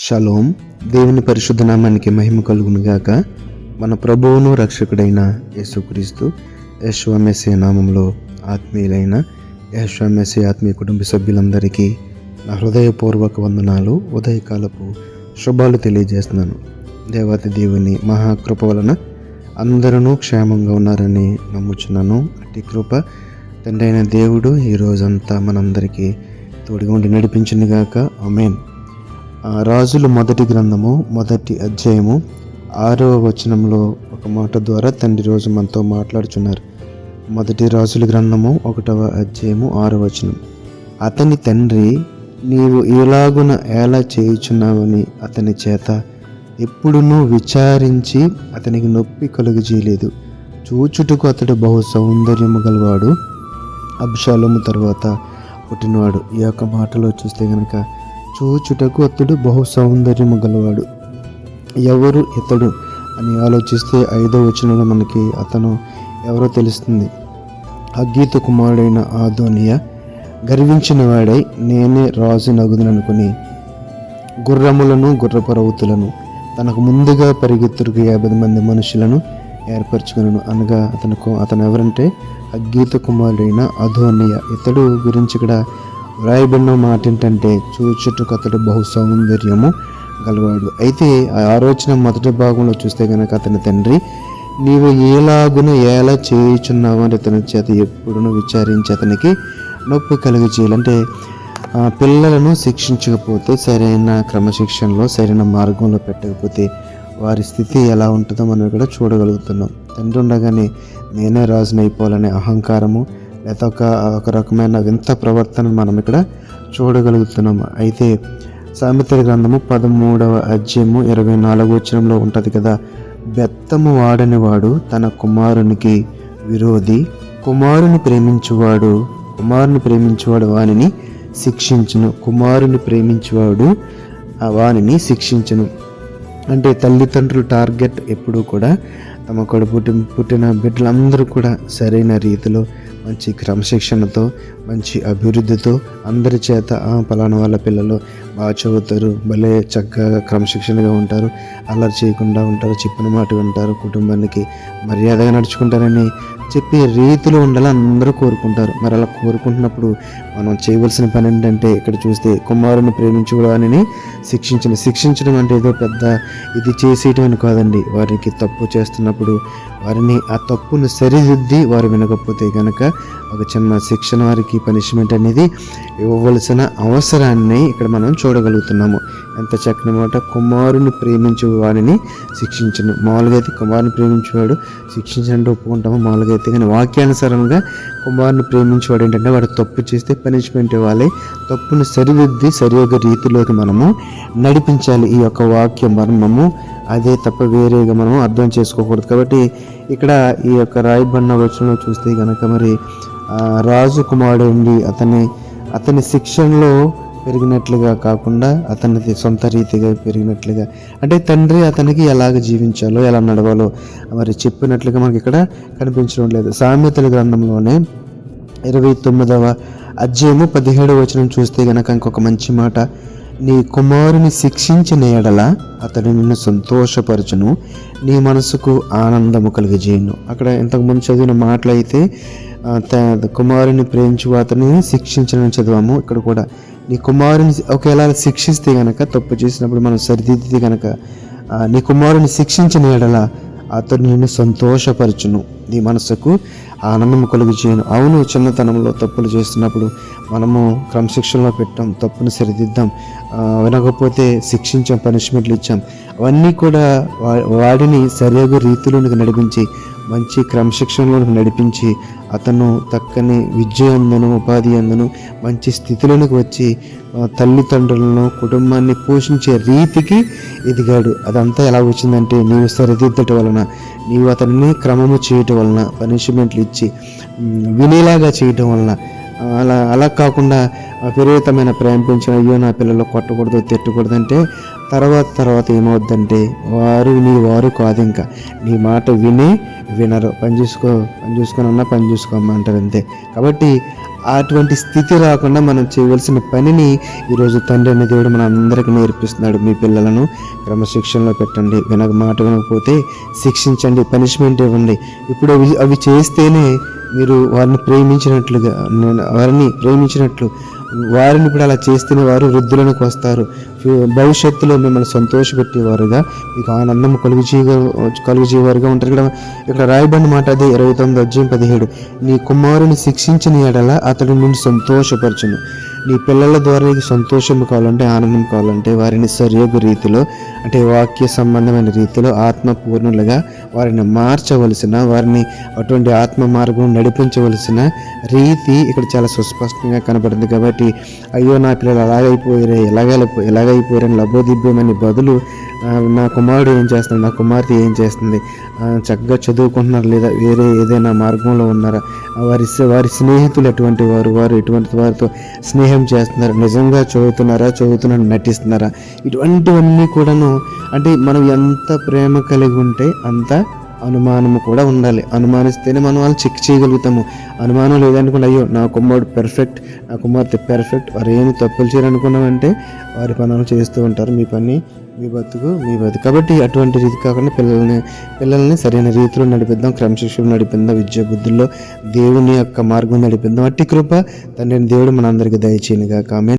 Shalom. దేవుని పరిశుద్ధ నామానికి మహిమ కలుగునుగాక. మన ప్రభువును రక్షకుడైన యేసుక్రీస్తు యెహోవా మెస్సీయ నామంలో ఆత్మీయులైన యెహోవా మెస్సీయ ఆత్మీయ కుటుంబ సభ్యులందరికీ నా హృదయపూర్వక వందనాలు, ఉదయకాలపు శుభాలు తెలియజేస్తున్నాను. దేవాతి దేవుని మహాకృప వలన అందరూ క్షేమంగా ఉన్నారని నమ్ముచున్నాను. అట్టి కృప తండ్రి అయిన దేవుడు ఈ రోజంతా మనందరికీ తోడుగా ఉండి నడిపించునుగాక. ఆమేన్. రాజులు మొదటి గ్రంథము 1వ అధ్యాయము 6వ వచనంలో ఒక మాట ద్వారా తండ్రి రోజు మనతో మాట్లాడుచున్నారు. మొదటి రాజుల గ్రంథము 1వ అధ్యాయము 6వ వచనం. అతని తండ్రి, నీవు ఇలాగున ఎలా చేయుచున్నావని అతని చేత ఎప్పుడునూ విచారించి అతనికి నొప్పి కలుగజేయలేదు. చూచుటకు అతడు బహు సౌందర్యము గలవాడు, అబ్షాలోము తర్వాత పుట్టినవాడు. ఈ యొక్క మాటలో చూస్తే గనక చూచుటకు అతడు బహు సౌందర్యము గలవాడు. ఎవరు ఇతడు అని ఆలోచిస్తే 5వ వచనంలో మనకి అతను ఎవరో తెలుస్తుంది. హగ్గీతు కుమారుడైన అదోనియా గర్వించిన వాడై నేనే రాజు నగుదుననుకుని గుర్రములను గుర్రపరౌతులను తనకు ముందుగా పరిగెత్తుకు 50 మంది మనుషులను ఏర్పరచుకున్నాను. అనగా అతను ఎవరంటే హగ్గీతు కుమారుడైన అదోనియా. ఇతడు గురించి ఇక్కడ వ్రాయబడిన మాట ఏంటంటే చూచుటకు అతడు బహు సౌందర్యము గలవాడు. అయితే ఆ ఆలోచన మొదటి భాగంలో చూస్తే కనుక అతని తండ్రి, నీవు ఎలాగున ఎలా చేయుచున్నావు అని అతని చేత ఎప్పుడును విచారించి అతనికి నొప్పి కలిగజేయాలంటే పిల్లలను శిక్షించకపోతే, సరైన క్రమశిక్షణలో సరైన మార్గంలో పెట్టకపోతే వారి స్థితి ఎలా ఉంటుందో మనం ఇక్కడ చూడగలుగుతున్నాం. తండ్రి ఉండగానే నేనే రాజుని అయిపోవాలనే అహంకారము లేదా ఒక రకమైన వింత ప్రవర్తన మనం ఇక్కడ చూడగలుగుతున్నాము. అయితే సామెతల గ్రంథము 13వ అధ్యాయము 24వ వచనంలో ఉంటుంది కదా, బెత్తము వాడని వాడు తన కుమారునికి విరోధి, కుమారుని ప్రేమించువాడు వానిని శిక్షించును, కుమారుని ప్రేమించువాడు వానిని శిక్షించును. అంటే తల్లిదండ్రుల టార్గెట్ ఎప్పుడూ కూడా తమ పుట్టిన బిడ్డలందరూ కూడా సరైన రీతిలో మంచి క్రమశిక్షణతో మంచి అభివృద్ధితో అందరి చేత పలానా వాళ్ళ పిల్లలు బాగా చదువుతారు, భలే చక్కగా క్రమశిక్షణగా ఉంటారు, అల్లరి చేయకుండా ఉంటారు, చెప్పిన మాట వింటారు, కుటుంబానికి మర్యాదగా నడుచుకుంటారని చెప్పే రీతిలో ఉండాలని అందరూ కోరుకుంటారు. మరి అలా కోరుకుంటున్నప్పుడు మనం చేయవలసిన పని ఏంటంటే ఇక్కడ చూస్తే కుమారుని ప్రేమించువాడిని శిక్షించడం అంటే ఏదో పెద్ద ఇది చేసేయటం అని కాదండి. వారికి తప్పు చేస్తున్నప్పుడు వారిని ఆ తప్పును సరిదిద్ది వారు వినకపోతే కనుక ఒక చిన్న శిక్షణ, వారికి పనిష్మెంట్ అనేది ఇవ్వవలసిన అవసరాన్ని ఇక్కడ మనం చూడగలుగుతున్నాము. ఎంత చక్కని మాట, కుమారుని ప్రేమించు వాడిని శిక్షించను. మామూలుగా అయితే కుమారుని ప్రేమించేవాడు శిక్షించండి ఒప్పుకుంటాము మామూలుగా అయితే, కానీ వాక్యానుసారంగా కుమారుని ప్రేమించేవాడు ఏంటంటే వాడు తప్పు చేస్తే పనిష్మెంట్ ఇవ్వాలి, తప్పును సరిదిద్ది సరియోగ రీతిలోకి మనము నడిపించాలి. ఈ యొక్క వాక్య మర్మము అదే తప్ప వేరేగా మనము అర్థం చేసుకోకూడదు. కాబట్టి ఇక్కడ ఈ యొక్క రాయబడిన వచనంలో చూస్తే కనుక మరి రాజు కుమారుడు ఉండి అతని శిక్షణలో పెరిగినట్లుగా కాకుండా అతనికి సొంత రీతిగా పెరిగినట్లుగా, అంటే తండ్రి అతనికి ఎలాగ జీవించాలో ఎలా నడవాలో మరి చెప్పినట్లుగా మనకి ఇక్కడ కనిపించడం లేదు. సామెతల గ్రంథంలోనే 29వ అధ్యాయము 17వ వచనం చూస్తే కనుక ఇంకొక మంచి మాట, నీ కుమారుని శిక్షించిన ఎడల అతడు నిన్ను సంతోషపరచును, నీ మనసుకు ఆనందము కలిగజేయును. అక్కడ ఇంతకుముందు చదివిన మాటలైతే కుమారుని ప్రేమించు అతని శిక్షించని చదివాము. ఇక్కడ కూడా నీ కుమారుని ఒకవేళ శిక్షిస్తే గనక, తప్పు చేసినప్పుడు మనం సరిదిద్దితే గనక నీ కుమారుని శిక్షించిన ఎడల అతడు నిన్ను సంతోషపరచును, నీ మనసుకు ఆనందము కలుగజేయను. అవును, చిన్నతనంలో తప్పులు చేస్తున్నప్పుడు మనము క్రమశిక్షణలో పెట్టాం, తప్పును సరిదిద్దాం, వినకపోతే శిక్షించాం, పనిష్మెంట్లు ఇచ్చాం. అవన్నీ కూడా వాడిని సరిగా రీతిలోనికి నడిపించి మంచి క్రమశిక్షణలోనికి నడిపించి అతను చక్కని విద్య అందును ఉపాధి అందును మంచి స్థితిలోనికి వచ్చి తల్లిదండ్రులను కుటుంబాన్ని పోషించే రీతికి ఎదిగాడు. అదంతా ఎలా వచ్చిందంటే నీవు సరిదిద్దటం వలన, నీవు అతన్ని క్రమము చేయటం వలన, పనిష్మెంట్లు ఇచ్చి వినేలాగా చేయటం వలన. అలా కాకుండా విపరీతమైన ప్రేమ పెంచిన, అయ్యో నా పిల్లలు కొట్టకూడదు తిట్టకూడదు అంటే తర్వాత ఏమవుద్దంటే వారు కాదు, ఇంకా నీ మాట వినరు, పని చూసుకోనన్నా పని చూసుకోమంటారు అంతే. కాబట్టి అటువంటి స్థితి రాకుండా మనం చేయవలసిన పనిని ఈరోజు తండ్రి అనే దేవుడు మన అందరికీ నేర్పిస్తున్నాడు. మీ పిల్లలను క్రమశిక్షణలో పెట్టండి, మాట వినకపోతే శిక్షించండి, పనిష్మెంట్ ఇవ్వండి. ఇప్పుడు అవి చేస్తేనే మీరు వారిని ప్రేమించినట్లు వారిని ఇప్పుడు అలా చేస్తేనే వారు వృద్ధులకు వస్తారు. భవిష్యత్తులో మిమ్మల్ని సంతోషపెట్టేవారుగా, మీకు ఆనందం కలుగుజేవారుగా ఉంటారు. ఇక్కడ రాయబడిన మాట అదే 29:17. నీ కుమారుని శిక్షించిన ఎడల అతడి నుండి సంతోషపరచును. నీ పిల్లల ద్వారా నీకు సంతోషం కావాలంటే, ఆనందం కావాలంటే వారిని సరియగు రీతిలో, అంటే వాక్య సంబంధమైన రీతిలో ఆత్మపూర్ణులుగా వారిని మార్చవలసిన, వారిని అటువంటి ఆత్మ మార్గం నడిపించవలసిన రీతి ఇక్కడ చాలా సుస్పష్టంగా కనపడుతుంది. కాబట్టి అయ్యో నా పిల్లలు ఎలాగైపోయారని లబోదిబ్బేమని బదులు నా కుమారుడు ఏం చేస్తున్నాడు, నా కుమార్తె ఏం చేస్తుంది, చక్కగా చదువుకుంటున్నారు లేదా వేరే ఏదైనా మార్గంలో ఉన్నారా, వారి స్నేహితులు ఎటువంటి వారు ఎటువంటి వారితో స్నేహం చేస్తున్నారు, నిజంగా చదువుతున్నట్టు నటిస్తున్నారా, ఇటువంటివన్నీ కూడాను. అంటే మనం ఎంత ప్రేమ కలిగి ఉంటే అంత అనుమానము కూడా ఉండాలి. అనుమానిస్తేనే మనం వాళ్ళు చెక్ చేయగలుగుతాము. అనుమానం లేదనుకుని అయ్యో నా కుమారుడు పర్ఫెక్ట్, నా కుమార్తె పర్ఫెక్ట్, వారు ఏమి తప్పులు చేయాలనుకున్నామంటే వారి పనులు చేస్తూ ఉంటారు. మీ పని మీ బతుకు. కాబట్టి అటువంటి రీతి కాకుండా పిల్లల్ని సరైన రీతిలో నడిపిద్దాం, క్రమశిక్షణ నడిపిద్దాం, విద్యా బుద్ధుల్లో దేవుని యొక్క మార్గం నడిపిద్దాం. అట్టి కృప తండ్రి దేవుడు మనందరికీ దయచేయనుగాక. ఆమేన్.